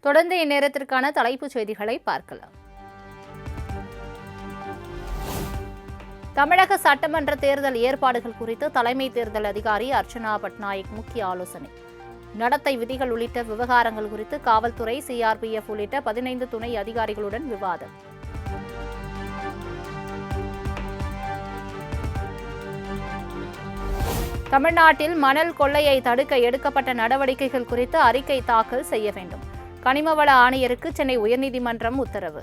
தொடர்ந்து இந்நேரத்திற்கான தலைப்புச் செய்திகளை பார்க்கலாம். தமிழக சட்டமன்ற தேர்தல் ஏற்பாடுகள் குறித்து தலைமை தேர்தல் அதிகாரி அர்ச்சனா பட்நாயக் முக்கிய ஆலோசனை. நடத்தை விதிகள் உள்ளிட்ட விவகாரங்கள் குறித்து காவல்துறை, சிஆர்பிஎஃப் உள்ளிட்ட 15 துணை அதிகாரிகளுடன் விவாதம். தமிழ்நாட்டில் மணல் கொள்ளையை தடுக்க எடுக்கப்பட்ட நடவடிக்கைகள் குறித்து அறிக்கை தாக்கல் செய்ய வேண்டும். கனிமவள ஆணையருக்கு சென்னை உயர்நீதிமன்றம் உத்தரவு.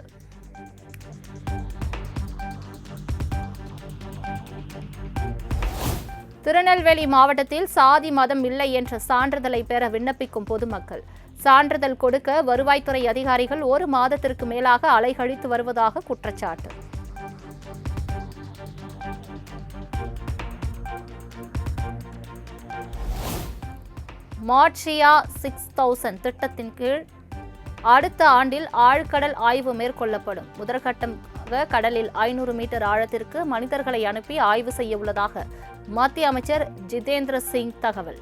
திருநெல்வேலி மாவட்டத்தில் சாதி மதம் இல்லை என்ற சான்றிதழை பெற விண்ணப்பிக்கும் பொதுமக்கள் சான்றிதழ் கொடுக்க வருவாய்த்துறை அதிகாரிகள் 1 மாதத்திற்கு மேலாக அலைகழித்து வருவதாக குற்றச்சாட்டு. மார்ச்சியா 6000 திட்டத்தின் கீழ் அடுத்த ஆண்டில் ஆழ்கடல் ஆய்வு மேற்கொள்ளப்படும். முதற்கட்டமாக கடலில் 500 மீட்டர் ஆழத்திற்கு மனிதர்களை அனுப்பி ஆய்வு செய்ய உள்ளதாக மத்திய அமைச்சர் ஜிதேந்திர சிங் தகவல்.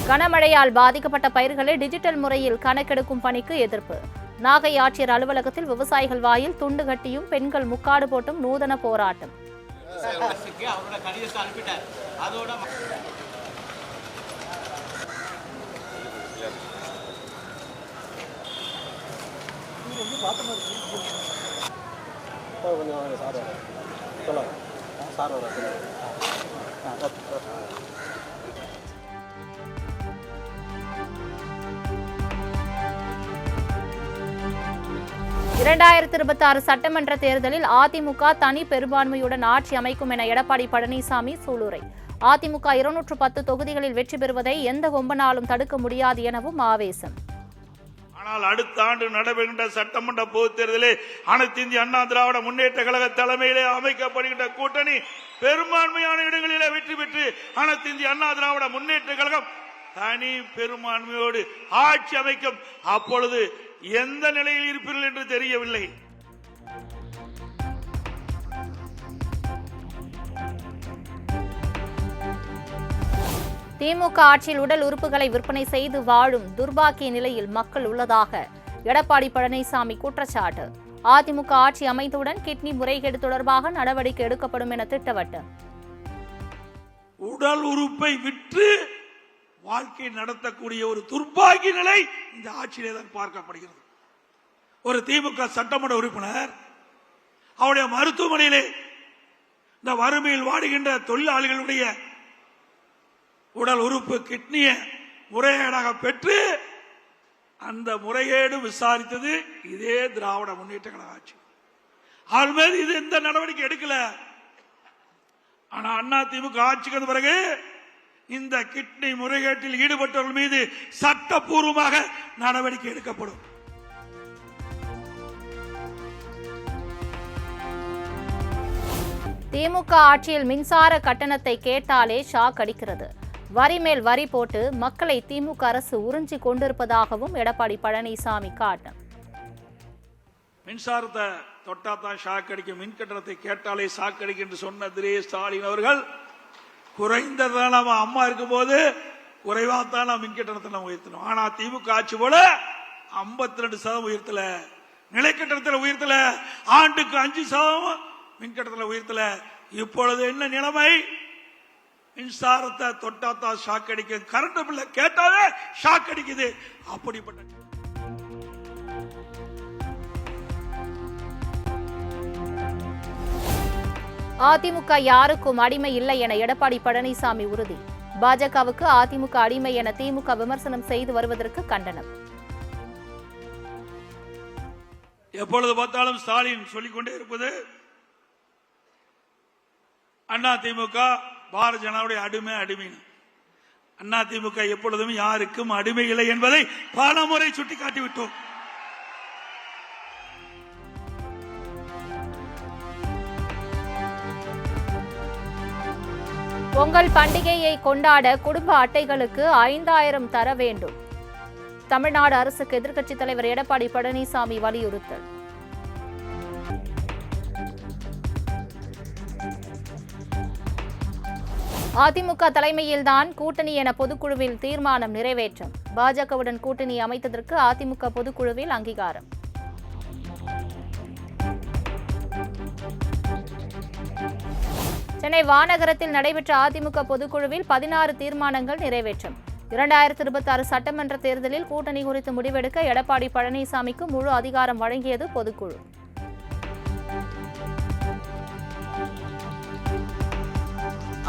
கனமழையால் பாதிக்கப்பட்ட பயிர்களை டிஜிட்டல் முறையில் கணக்கெடுக்கும் பணிக்கு எதிர்ப்பு. நாகை ஆட்சியர் அலுவலகத்தில் விவசாயிகள் வாயில் துண்டு கட்டியும் பெண்கள் முக்காடு போட்டும் நூதன போராட்டம். இரண்டாயிரத்து 26 சட்டமன்ற தேர்தலில் அதிமுக தனி பெரும்பான்மையுடன் ஆட்சி அமைக்கும் என எடப்பாடி பழனிசாமி சூளுரை. அதிமுக 210 தொகுதிகளில் வெற்றி பெறுவதை எந்த கொம்பனாலும் தடுக்க முடியாது எனவும் ஆவேசம். ஆனால் அடுத்த ஆண்டு நடைபெறுகின்ற சட்டமன்ற பொதுத் தேர்தலில் அனைத்து இந்திய அண்ணா திராவிட முன்னேற்ற கழக தலைமையிலே அமைக்கப்படுகின்ற கூட்டணி பெரும்பான்மையான இடங்களிலே வெற்றி பெற்று அனைத்து இந்திய அண்ணா திராவிட முன்னேற்ற கழகம் தனி பெரும்பான்மையோடு ஆட்சி அமைக்கும். அப்பொழுது எந்த நிலையில் இருப்பீர்கள் என்று தெரியவில்லை. திமுக ஆட்சியில் உடல் உறுப்புகளை விற்பனை செய்து வாழும் துர்பாக்கிய நிலையில் மக்கள் உள்ளதாக எடப்பாடி பழனிசாமி குற்றச்சாட்டு. அதிமுக ஆட்சி அமைந்தவுடன் கிட்னி முறைகேடு தொடர்பாக நடவடிக்கை எடுக்கப்படும் என திட்டவட்டம். உடல் உறுப்பை விற்று வாழ்க்கை நடத்தக்கூடிய ஒரு துர்பாக்கிய நிலை இந்த ஆட்சியிலே தான் பார்க்கப்படுகிறது. ஒரு திமுக சட்டமன்ற உறுப்பினர் அவருடைய மருத்துவமனையிலே இந்த வறுமையில் வாடுகின்ற தொழிலாளிகளுடைய உடல் உறுப்பு கிட்னியை முறைகேடாக பெற்று அந்த முறைகேடு விசாரித்தது இதே திராவிட முன்னேற்ற கழக ஆட்சி. அவள் மேல் இது எந்த நடவடிக்கை எடுக்கல. ஆனா அண்ணா திமுக ஆட்சிக்கு வந்த பிறகு இந்த கிட்னி முறைகேட்டில் ஈடுபட்டவர்கள் மீது சட்டப்பூர்வமாக நடவடிக்கை எடுக்கப்படும். திமுக ஆட்சியில் மின்சார கட்டணத்தை கேட்டாலே ஷாக் அடிக்கிறது. வரி மேல் வரி போட்டு மக்களை திமுக அரசு உறிஞ்சி கொண்டிருப்பதாகவும் எடப்பாடி பழனிசாமி காட்டம். மின்சாரத்தை தொட்டாத்தான் ஷாக் அடிக்கும், மின் கட்டணத்தை கேட்டாலே ஷாக் அடிக்கும் என்று சொன்ன திரு ஸ்டாலின் அவர்கள் குறைந்ததான் நம்ம அம்மா இருக்கும் போது குறைவாத்தான் நம்ம மின் கட்டணத்தை நம்ம உயர்த்தணும். ஆனா திமுக ஆட்சி போல 52% உயர்த்தல, நிலை கட்டணத்தில் உயர்த்தல, ஆண்டுக்கு 5% மின் கட்டணத்தில் உயர்த்தல. இப்பொழுது என்ன நிலைமை? மின்சாரத்தை தொட்டாத்தா ஷாக் அடிக்க, கரண்ட் பில்ல கேட்டாவே ஷாக் அடிக்குது. அப்படிப்பட்ட அதிமுக யாருக்கும் அடிமை இல்லை என எடப்பாடி பழனிசாமி உறுதி. பாஜகவுக்கு அதிமுக அடிமை என திமுக விமர்சனம் செய்து வருவதற்கு கண்டனம். எப்பொழுது பார்த்தாலும் ஸ்டாலின் சொல்லிக்கொண்டே இருப்பது அண்ணா திமுக பாரதிய ஜனதாவுடைய அடிமை. அண்ணா திமுக எப்பொழுதும் யாருக்கும் அடிமை இல்லை என்பதை பல முறை சுட்டிக்காட்டிவிட்டோம். பொங்கல் பண்டிகையை கொண்டாட குடும்ப அட்டைகளுக்கு 5000 தர வேண்டும். தமிழ்நாடு அரசுக்கு எதிர்க்கட்சித் தலைவர் எடப்பாடி பழனிசாமி வலியுறுத்தல். அதிமுக தலைமையில்தான் கூட்டணி என பொதுக்குழுவில் தீர்மானம் நிறைவேற்றம். பாஜகவுடன் கூட்டணி அமைத்ததற்கு அதிமுக பொதுக்குழுவில் அங்கீகாரம். சென்னை வானகரத்தில் நடைபெற்ற அதிமுக பொதுக்குழுவில் 16 தீர்மானங்கள் நிறைவேற்றம். 2026 சட்டமன்ற தேர்தலில் கூட்டணி குறித்து முடிவெடுக்க எடப்பாடி பழனிசாமிக்கு முழு அதிகாரம் வழங்கியது பொதுக்குழு.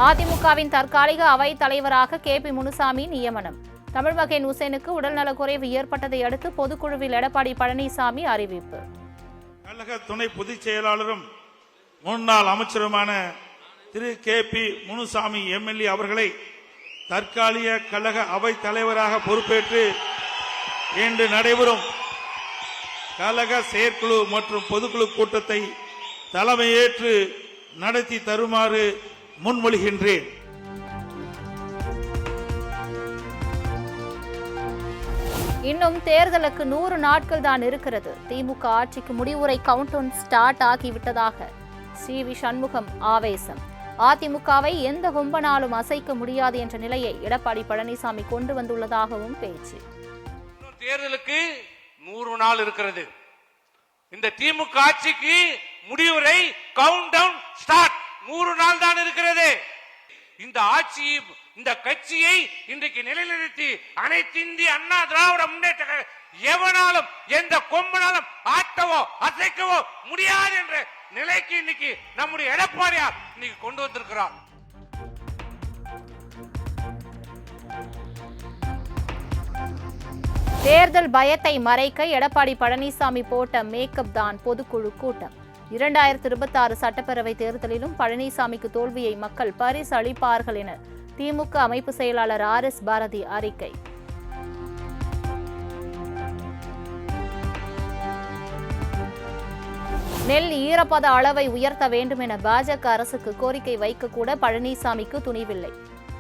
அதிமுகவின் தற்காலிக அவைத் தலைவராக KP முனுசாமி நியமனம். தமிழ்மகன் உசேனுக்கு உடல்நலக்குறைவு ஏற்பட்டதை அடுத்து பொதுக்குழுவில் எடப்பாடி பழனிசாமி அறிவிப்பு. கழக துணை பொதுச் செயலாளரும் முன்னாள் அமைச்சருமான திரு KP முனுசாமி MLA அவர்களை தற்காலிக கழக அவைத் தலைவராக பொறுப்பேற்று இன்று நடைபெறும் கழக செயற்குழு மற்றும் பொதுக்குழு கூட்டத்தை தலைமையேற்று நடத்தி தருமாறு முன்மொழிகின்றேன். இன்னும் தேர்தலுக்கு 100 நாட்கள் தான் இருக்கிறது. திமுக ஆட்சிக்கு முடிவுரை கவுண்டவுன் ஸ்டார்ட் ஆகிவிட்டதாக CV சண்முகம் ஆவேசம். அதிமுகவை எந்த கும்பனாலும் அசைக்க முடியாது என்ற நிலையை எடப்பாடி பழனிசாமி கொண்டு வந்துள்ளதாகவும் பேச்சு. தேர்தலுக்கு 100 நாள் இருக்கிறது. இந்த திமுக ஆட்சிக்கு முடிவுரை கவுண்டவுன் ஸ்டார்ட் 100 நாள் தான் இருக்கிறது. இந்த ஆட்சி இந்த கட்சியை இன்றைக்கு நிலைநிறுத்தி அனைத்து இந்திய அண்ணா திராவிட முன்னேற்ற எவனாலும் எந்த கொம்பனாலும் ஆட்டவோ அசைக்கவோ முடியாது என்ற நிலைக்கு இன்னைக்கு நம்முடைய எடப்பாடியார் இன்னைக்கு கொண்டு வந்திருக்கிறார். தேர்தல் பயத்தை மறைக்க எடப்பாடி பழனிசாமி போட்ட மேக்கப் தான் பொதுக்குழு கூட்டம். 2026 சட்டப்பேரவை தேர்தலிலும் பழனிசாமிக்கு தோல்வியை மக்கள் பரிசு அளிப்பார்கள் என திமுக அமைப்பு செயலாளர் RS பாரதி அறிக்கை. நெல் ஈரப்பத அளவை உயர்த்த வேண்டும் என பாஜக அரசுக்கு கோரிக்கை வைக்க கூட பழனிசாமிக்கு துணிவில்லை.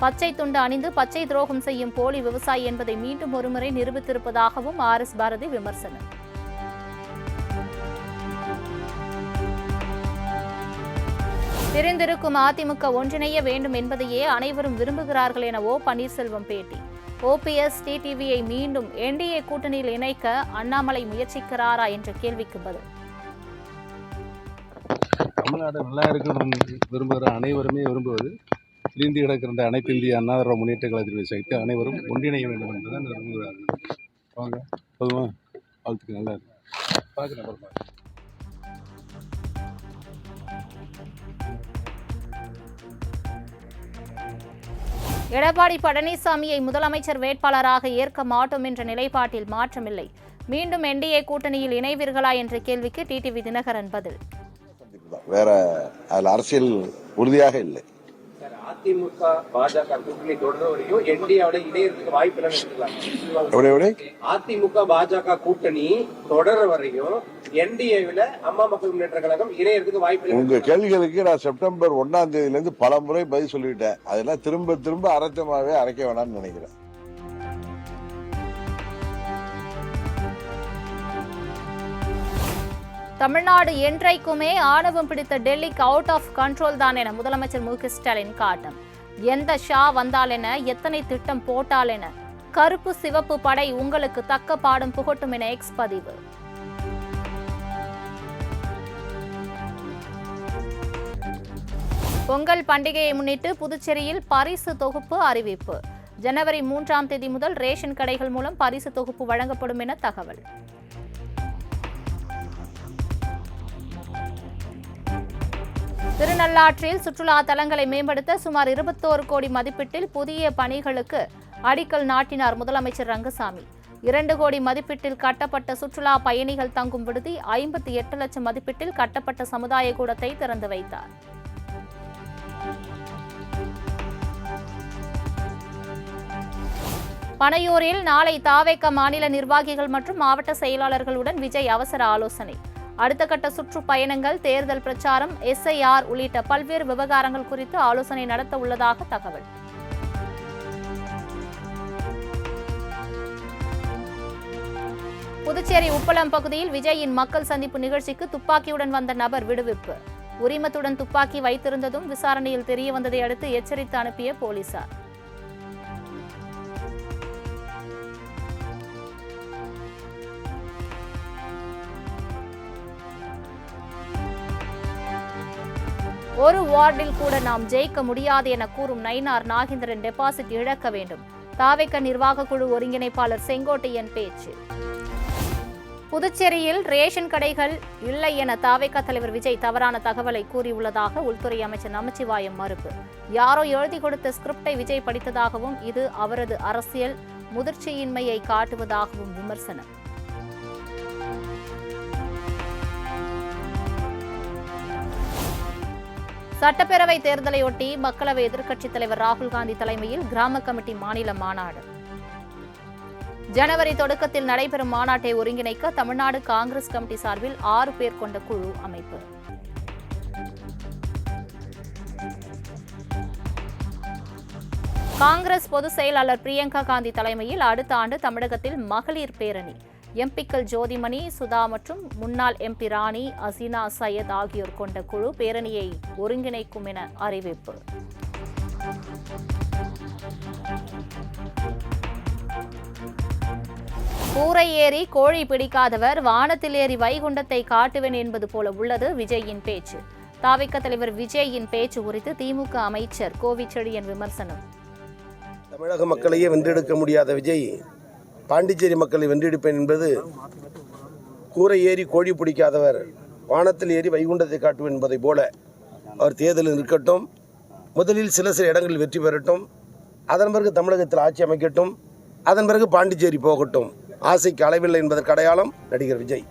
பச்சை துண்டு அணிந்து பச்சை துரோகம் செய்யும் போலி விவசாயி என்பதை மீண்டும் ஒருமுறை நிரூபித்திருப்பதாகவும் RS பாரதி விமர்சனம். பிரிந்திருக்கும் அதிமுக ஒன்றிணைய வேண்டும் என்பதையே அனைவரும் விரும்புகிறார்கள் என பன்னீர்செல்வம் பேட்டி. OPS TTVயை மீண்டும் NDA கூட்டணியில் இணைக்க அண்ணாமலை முயற்சிக்கிறாரா என்ற கேள்விக்கு பதில். தமிழ்நாடு நல்லா இருக்கணும்னு விரும்புகிற அனைவருமே விரும்புவது பிரிந்து கிடக்கின்ற அனைத்து இந்திய அண்ணா திராவிட முன்னேற்ற கழகத்தை சேர்த்து அனைவரும் ஒன்றிணைய வேண்டும் என்றுதான் விரும்புகிறார்கள். வாங்க போதுமா, வாழ்த்துக்கு நல்லா இருக்கு பார்க்குறேன். எடப்பாடி பழனிசாமியை முதலமைச்சர் வேட்பாளராக ஏற்க மாட்டோம் என்ற நிலைப்பாட்டில் மாற்றமில்லை. மீண்டும் NDA கூட்டணியில் இணைவீர்களா என்ற கேள்விக்கு TTV தினகரன் பதில். வேற அதுல அரசியல் உறுதியாக இல்லை. அதிமுக பாஜக கூட்டணி தொடர்ற வரையும் NDAவோட இணையறதுக்கு வாய்ப்பு எப்படி அதிமுக பாஜக கூட்டணி தொடர்ற வரையும் NDAவில அம்மா மக்கள் முன்னேற்ற கழகம் இணையறதுக்கு வாய்ப்பு. உங்க கேள்விகளுக்கு நான் செப்டம்பர் 1ஆம் தேதியில இருந்து பல முறை பதில் சொல்லிட்டேன். அதெல்லாம் திரும்ப திரும்ப அரைச்சமாவே அரைக்க வேணாம்னு நினைக்கிறேன். தமிழ்நாடு என்றைக்குமே ஆணவம் பிடித்த டெல்லிக்கு அவுட் ஆஃப் கண்ட்ரோல் தான் என முதலமைச்சர் MK ஸ்டாலின் காட்டம். எந்த ஷா வந்தால் என, எத்தனை திட்டம் போட்டால் என, கருப்பு சிவப்பு படை உங்களுக்கு தக்க பாடம் புகட்டும் என X பதிவு. பொங்கல் பண்டிகையை முன்னிட்டு புதுச்சேரியில் பரிசு தொகுப்பு அறிவிப்பு. ஜனவரி 3ஆம் தேதி முதல் ரேஷன் கடைகள் மூலம் பரிசு தொகுப்பு வழங்கப்படும் என தகவல். திருநள்ளாற்றில் சுற்றுலா தலங்களை மேம்படுத்த சுமார் 21 கோடி மதிப்பீட்டில் புதிய பணிகளுக்கு அடிக்கல் நாட்டினார் முதலமைச்சர் ரங்கசாமி. 2 கோடி மதிப்பீட்டில் கட்டப்பட்ட சுற்றுலா பயணிகள் தங்கும் விடுதி, 58 லட்சம் மதிப்பீட்டில் கட்டப்பட்ட சமுதாய கூடத்தை திறந்து வைத்தார். பனையூரில் நாளை தாவேக மாநில நிர்வாகிகள் மற்றும் மாவட்ட செயலாளர்களுடன் விஜய் அவசர ஆலோசனை. அடுத்த கட்ட சுற்றுப்பயணங்கள், தேர்தல் பிரச்சாரம், SIR உள்ளிட்ட பல்வேறு விவகாரங்கள் குறித்து ஆலோசனை நடத்த உள்ளதாக தகவல். புதுச்சேரி உப்பளம் பகுதியில் விஜயின் மக்கள் சந்திப்பு நிகழ்ச்சிக்கு துப்பாக்கியுடன் வந்த நபர் விடுவிப்பு. உரிமத்துடன் துப்பாக்கி வைத்திருந்ததும் விசாரணையில் தெரியவந்ததை அடுத்து எச்சரித்து அனுப்பிய போலீசார். ஒரு வார்டில் கூட நாம் ஜெயிக்க முடியாது என கூறும் நயினார் நாகேந்திரன் டெபாசிட் இழக்க வேண்டும். தாவேக நிர்வாக குழு ஒருங்கிணைப்பாளர் செங்கோட்டையன் பேச்சு. புதுச்சேரியில் ரேஷன் கடைகள் இல்லை என தாவேக தலைவர் விஜய் தவறான தகவலை கூறியுள்ளதாக உள்துறை அமைச்சர் நமச்சிவாயம் மறுப்பு. யாரோ எழுதி கொடுத்த ஸ்கிரிப்டை விஜய் படித்ததாகவும் இது அவரது அரசியல் முதிர்ச்சியின்மையை காட்டுவதாகவும் விமர்சனம். சட்டப்பேரவை தேர்தலையொட்டி மக்களவை எதிர்க்கட்சித் தலைவர் ராகுல் காந்தி தலைமையில் கிராம கமிட்டி மாநில மாநாடு. ஜனவரி தொடக்கத்தில் நடைபெறும் மாநாட்டை ஒருங்கிணைக்க தமிழ்நாடு காங்கிரஸ் கமிட்டி சார்பில் 6 பேர் கொண்ட குழு அமைப்பு. காங்கிரஸ் பொதுச் செயலாளர் பிரியங்கா காந்தி தலைமையில் அடுத்த ஆண்டு தமிழகத்தில் மகளிர் பேரணி. எம்பிக்கள் ஜோதிமணி, சுதா மற்றும் முன்னாள் எம்பி ராணி, அசீனா சையத் ஆகியோர் கொண்ட குழு பேரணியை ஒருங்கிணைக்கும் என அறிவிப்பு. கூரை ஏறி கோழி பிடிக்காதவர் வானத்தில் ஏறி வைகுண்டத்தை காட்டுவேன் என்பது போல உள்ளது விஜயின் பேச்சு. தாவேக தலைவர் விஜயின் பேச்சு குறித்து திமுக அமைச்சர் கோவிச்செழியன் விமர்சனம். தமிழக மக்களையே வென்றெடுக்க முடியாத விஜய் பாண்டிச்சேரி மக்களை வென்றெடுப்பேன் என்பது கூரை ஏறி கோழி பிடிக்காதவர் வானத்தில் ஏறி வைகுண்டத்தை காட்டுவேன் என்பதை போல அவர் தேர்தலில் நிற்கட்டும். முதலில் சில இடங்களில் வெற்றி பெறட்டும். அதன் பிறகு தமிழகத்தில் ஆட்சி அமைக்கட்டும். அதன் பிறகு பாண்டிச்சேரி போகட்டும். ஆசைக்கு அளவில்லை என்பதற்கு அடையாளம் நடிகர் விஜய்.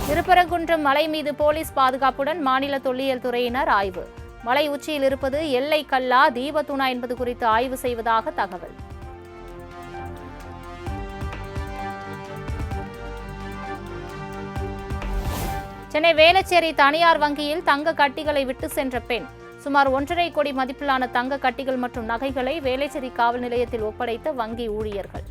திருப்பரங்குன்றம் மலை மீது போலீஸ் பாதுகாப்புடன் மாநில தொல்லியல் துறையினர் ஆய்வு. மலை உச்சியில் இருப்பது எல்லை கல்லா தீபத்தூணா என்பது குறித்து ஆய்வு செய்வதாக தகவல். சென்னை வேளச்சேரி தனியார் வங்கியில் தங்க கட்டிகளை விட்டு சென்ற பெண். சுமார் 1.5 கோடி மதிப்பிலான தங்க கட்டிகள் மற்றும் நகைகளை வேளச்சேரி காவல் நிலையத்தில் ஒப்படைத்த வங்கி ஊழியர்கள்.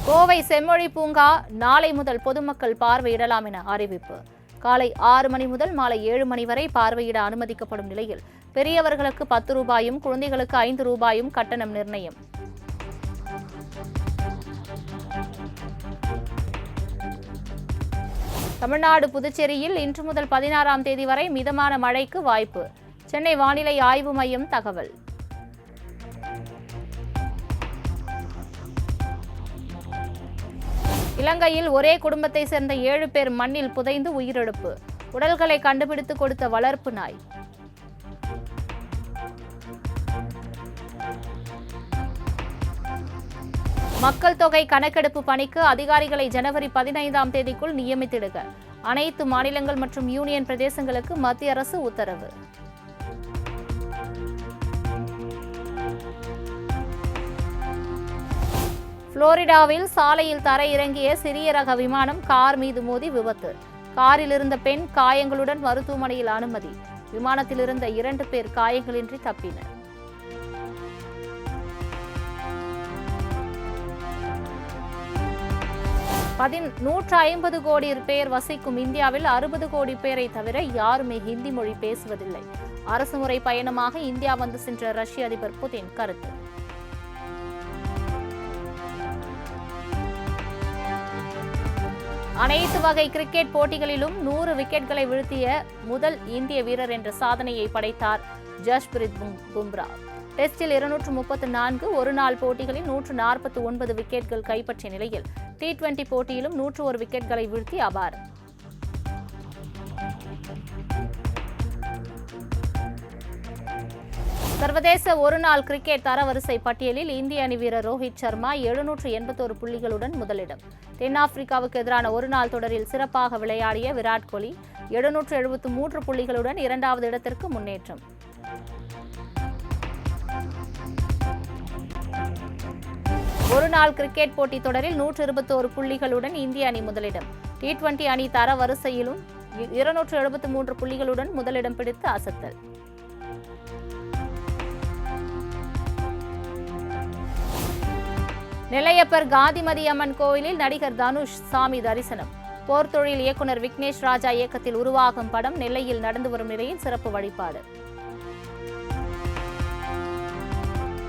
கோவை செம்மொழி பூங்கா நாளை முதல் பொதுமக்கள் பார்வையிடலாம் என அறிவிப்பு. காலை 6 மணி முதல் மாலை 7 மணி வரை பார்வையிட அனுமதிக்கப்படும் நிலையில் பெரியவர்களுக்கு 10 ரூபாயும் குழந்தைகளுக்கு 5 ரூபாயும் கட்டணம் நிர்ணயம். தமிழ்நாடு புதுச்சேரியில் இன்று முதல் 16ஆம் தேதி வரை மிதமான மழைக்கு வாய்ப்பு. சென்னை வானிலை ஆய்வு மையம் தகவல். இலங்கையில் ஒரே குடும்பத்தை சேர்ந்த 7 பேர் மண்ணில் புதைந்து உயிரிழப்பு. உடல்களை கண்டுபிடித்து கொடுத்த வளர்ப்பு நாய். மக்கள் தொகை கணக்கெடுப்பு பணிக்கு அதிகாரிகளை ஜனவரி 15ஆம் தேதிக்குள் நியமித்திடுக. அனைத்து மாநிலங்கள் மற்றும் யூனியன் பிரதேசங்களுக்கு மத்திய அரசு உத்தரவு. புளோரிடாவில் சாலையில் தரை இறங்கிய சிறிய ரக விமானம் கார் மீது மோதி விபத்து. காரில் இருந்த பெண் காயங்களுடன் மருத்துவமனையில் அனுமதி. விமானத்தில் இருந்த 2 பேர் காயங்களின்றி தப்பினர். $150 கோடி பேர் வசிக்கும் இந்தியாவில் 60 கோடி பேரை தவிர யாருமே ஹிந்தி மொழி பேசுவதில்லை. அரசுமுறை பயணமாக இந்தியா வந்து சென்ற ரஷ்ய அதிபர் புதின் கருத்து. அனைத்து வகை கிரிக்கெட் போட்டிகளிலும் 100 விக்கெட்களை வீழ்த்திய முதல் இந்திய வீரர் என்ற சாதனையை படைத்தார் ஜஸ்பிரித் பும்ரா. டெஸ்டில் 234, ஒருநாள் போட்டிகளில் 149 விக்கெட்கள் கைப்பற்றிய நிலையில் T20 போட்டியிலும் 101 விக்கெட்களை வீழ்த்தி அபாரம். சர்வதேச ஒருநாள் கிரிக்கெட் தரவரிசை பட்டியலில் இந்திய அணி வீரர் ரோஹித் சர்மா 781 புள்ளிகளுடன் முதலிடம். தென்னாப்பிரிக்காவுக்கு எதிரான ஒருநாள் தொடரில் சிறப்பாக விளையாடிய விராட் கோலி 773 புள்ளிகளுடன் 2வது இடத்திற்கு முன்னேற்றம். ஒருநாள் கிரிக்கெட் போட்டி தொடரில் 121 புள்ளிகளுடன் இந்திய அணி முதலிடம். T20 அணி தரவரிசையிலும் 273 புள்ளிகளுடன் முதலிடம் பிடித்து அசத்தல். நெல்லையப்பர் காந்திமதி அம்மன் கோயிலில் நடிகர் தனுஷ் சாமி தரிசனம். போர்த்தொழில் இயக்குனர் விக்னேஷ் ராஜா இயக்கத்தில் உருவாகும் படம் நெல்லையில் நடந்து வரும் நிலையில் சிறப்பு வழிபாடு.